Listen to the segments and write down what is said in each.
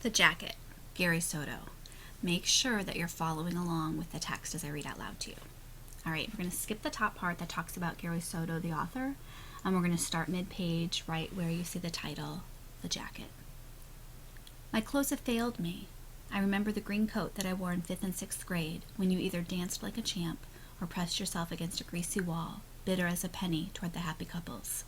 The jacket, Gary Soto. Make sure that you're following along with the text as I read out loud to you. All right, we're going to skip the top part that talks about Gary Soto, the author, and we're going to start mid-page right where you see the title, The Jacket. My clothes have failed me. I remember the green coat that I wore in 5th and 6th grade when you either danced like a champ or pressed yourself against a greasy wall, bitter as a penny toward the happy couples.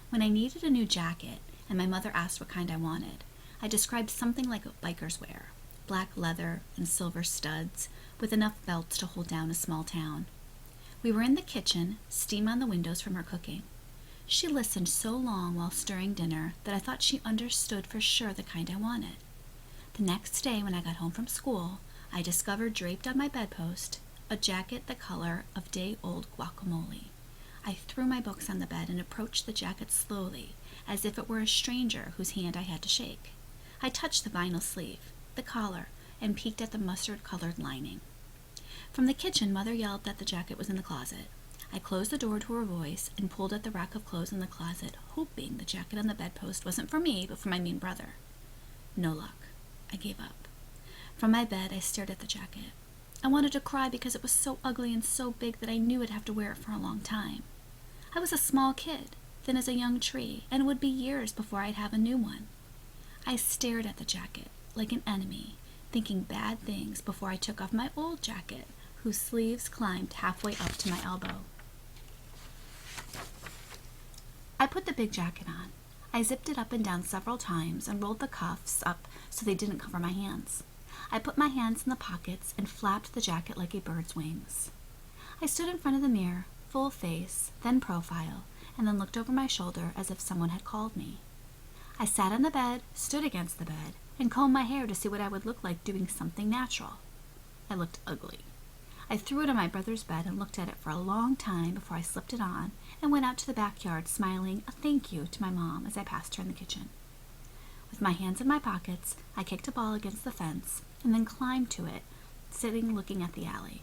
When I needed a new jacket and my mother asked what kind I wanted, I described something like what bikers wear, black leather and silver studs with enough belts to hold down a small town. We were in the kitchen, steam on the windows from her cooking. She listened so long while stirring dinner that I thought she understood for sure the kind I wanted. The next day when I got home from school, I discovered draped on my bedpost a jacket the color of day-old guacamole. I threw my books on the bed and approached the jacket slowly, as if it were a stranger whose hand I had to shake. I touched the vinyl sleeve, the collar, and peeked at the mustard-colored lining. From the kitchen, Mother yelled that the jacket was in the closet. I closed the door to her voice and pulled at the rack of clothes in the closet, hoping the jacket on the bedpost wasn't for me, but for my mean brother. No luck. I gave up. From my bed, I stared at the jacket. I wanted to cry because it was so ugly and so big that I knew I'd have to wear it for a long time. I was a small kid, thin as a young tree, and it would be years before I'd have a new one. I stared at the jacket like an enemy, thinking bad things before I took off my old jacket, whose sleeves climbed halfway up to my elbow. I put the big jacket on. I zipped it up and down several times and rolled the cuffs up so they didn't cover my hands. I put my hands in the pockets and flapped the jacket like a bird's wings. I stood in front of the mirror, full face, then profile, and then looked over my shoulder as if someone had called me. I sat on the bed, stood against the bed, and combed my hair to see what I would look like doing something natural. I looked ugly. I threw it on my brother's bed and looked at it for a long time before I slipped it on and went out to the backyard smiling a thank you to my mom as I passed her in the kitchen. With my hands in my pockets, I kicked a ball against the fence and then climbed to it, sitting looking at the alley.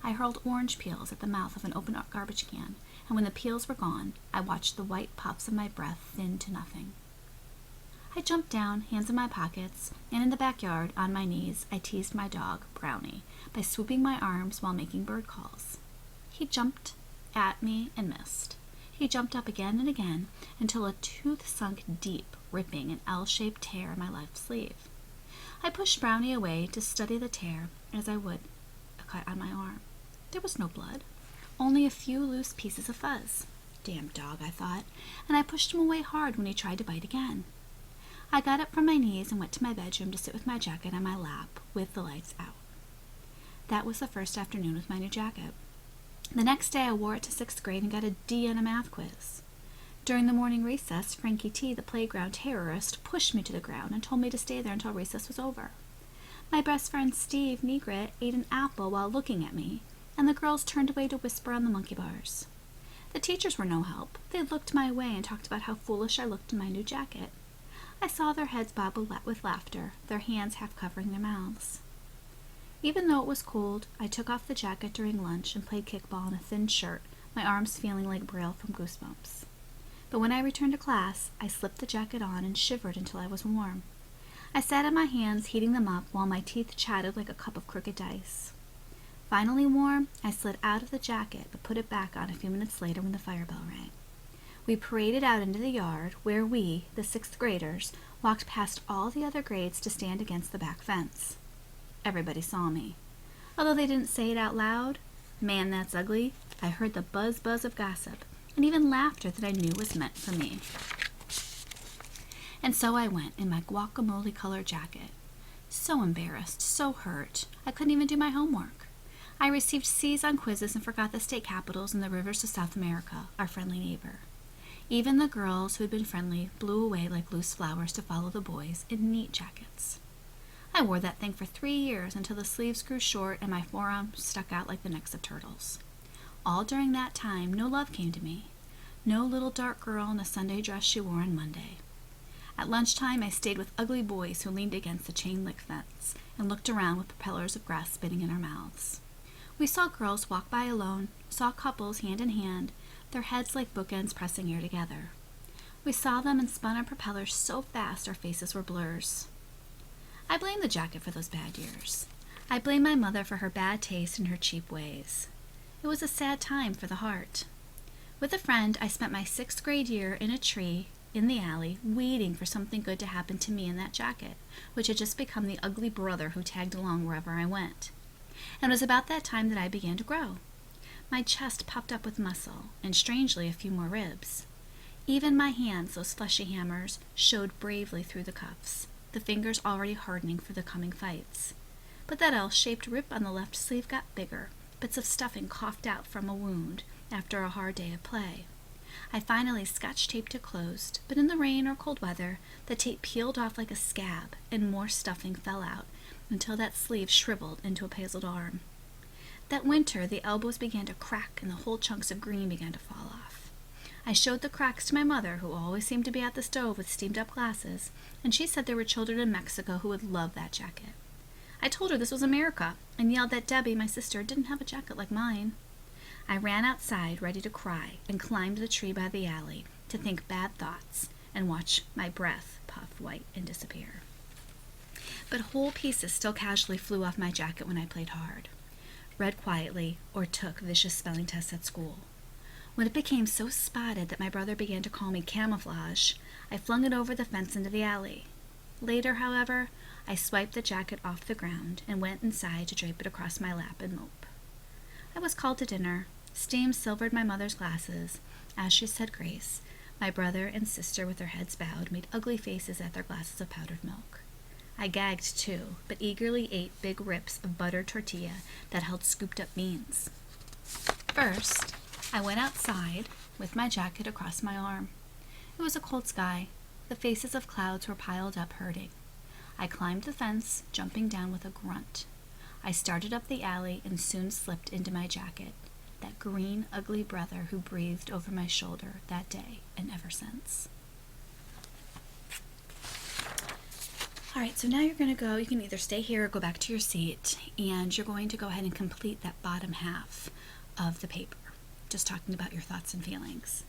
I hurled orange peels at the mouth of an open garbage can, and when the peels were gone, I watched the white puffs of my breath thin to nothing. I jumped down, hands in my pockets, and in the backyard, on my knees, I teased my dog, Brownie, by swooping my arms while making bird calls. He jumped at me and missed. He jumped up again and again until a tooth sunk deep, ripping an L-shaped tear in my left sleeve. I pushed Brownie away to study the tear as I would a cut on my arm. There was no blood, only a few loose pieces of fuzz. Damn dog, I thought, and I pushed him away hard when he tried to bite again. I got up from my knees and went to my bedroom to sit with my jacket on my lap with the lights out. That was the first afternoon with my new jacket. The next day I wore it to 6th grade and got a D on a math quiz. During the morning recess, Frankie T, the playground terrorist, pushed me to the ground and told me to stay there until recess was over. My best friend Steve Negret ate an apple while looking at me, and the girls turned away to whisper on the monkey bars. The teachers were no help. They looked my way and talked about how foolish I looked in my new jacket. I saw their heads bob with laughter, their hands half covering their mouths. Even though it was cold, I took off the jacket during lunch and played kickball in a thin shirt, my arms feeling like Braille from Goosebumps. But when I returned to class, I slipped the jacket on and shivered until I was warm. I sat on my hands, heating them up, while my teeth chattered like a cup of crooked dice. Finally warm, I slid out of the jacket, but put it back on a few minutes later when the fire bell rang. We paraded out into the yard, where we, the 6th graders, walked past all the other grades to stand against the back fence. Everybody saw me. Although they didn't say it out loud, "Man, that's ugly," I heard the buzz of gossip, and even laughter that I knew was meant for me. And so I went in my guacamole-colored jacket. So embarrassed, so hurt, I couldn't even do my homework. I received C's on quizzes and forgot the state capitals and the rivers of South America, our friendly neighbor. Even the girls who had been friendly blew away like loose flowers to follow the boys in neat jackets. I wore that thing for 3 years until the sleeves grew short and my forearms stuck out like the necks of turtles. All during that time, no love came to me. No little dark girl in the Sunday dress she wore on Monday. At lunchtime, I stayed with ugly boys who leaned against the chain-link fence and looked around with propellers of grass spinning in our mouths. We saw girls walk by alone, saw couples hand in hand, their heads like bookends pressing air together. We saw them and spun our propellers so fast our faces were blurs. I blame the jacket for those bad years. I blame my mother for her bad taste and her cheap ways. It was a sad time for the heart. With a friend, I spent my 6th grade year in a tree in the alley, waiting for something good to happen to me in that jacket, which had just become the ugly brother who tagged along wherever I went. And it was about that time that I began to grow. My chest popped up with muscle, and strangely, a few more ribs. Even my hands, those fleshy hammers, showed bravely through the cuffs, the fingers already hardening for the coming fights. But that L-shaped rip on the left sleeve got bigger, bits of stuffing coughed out from a wound after a hard day of play. I finally scotch-taped it closed, but in the rain or cold weather, the tape peeled off like a scab, and more stuffing fell out, until that sleeve shriveled into a pazeled arm. That winter, the elbows began to crack, and the whole chunks of green began to fall off. I showed the cracks to my mother, who always seemed to be at the stove with steamed-up glasses, and she said there were children in Mexico who would love that jacket. I told her this was America, and yelled that Debbie, my sister, didn't have a jacket like mine. I ran outside, ready to cry, and climbed the tree by the alley to think bad thoughts and watch my breath puff white and disappear. But whole pieces still casually flew off my jacket when I played hard, read quietly, or took vicious spelling tests at school. When it became so spotted that my brother began to call me camouflage, I flung it over the fence into the alley. Later, however, I swiped the jacket off the ground and went inside to drape it across my lap and mope. I was called to dinner. Steam silvered my mother's glasses. As she said grace, my brother and sister with their heads bowed made ugly faces at their glasses of powdered milk. I gagged too, but eagerly ate big rips of buttered tortilla that held scooped up beans. First, I went outside with my jacket across my arm. It was a cold sky. The faces of clouds were piled up, hurting. I climbed the fence, jumping down with a grunt. I started up the alley and soon slipped into my jacket, that green, ugly brother who breathed over my shoulder that day and ever since. All right, so now you're going to go, you can either stay here or go back to your seat, and you're going to go ahead and complete that bottom half of the paper, just talking about your thoughts and feelings.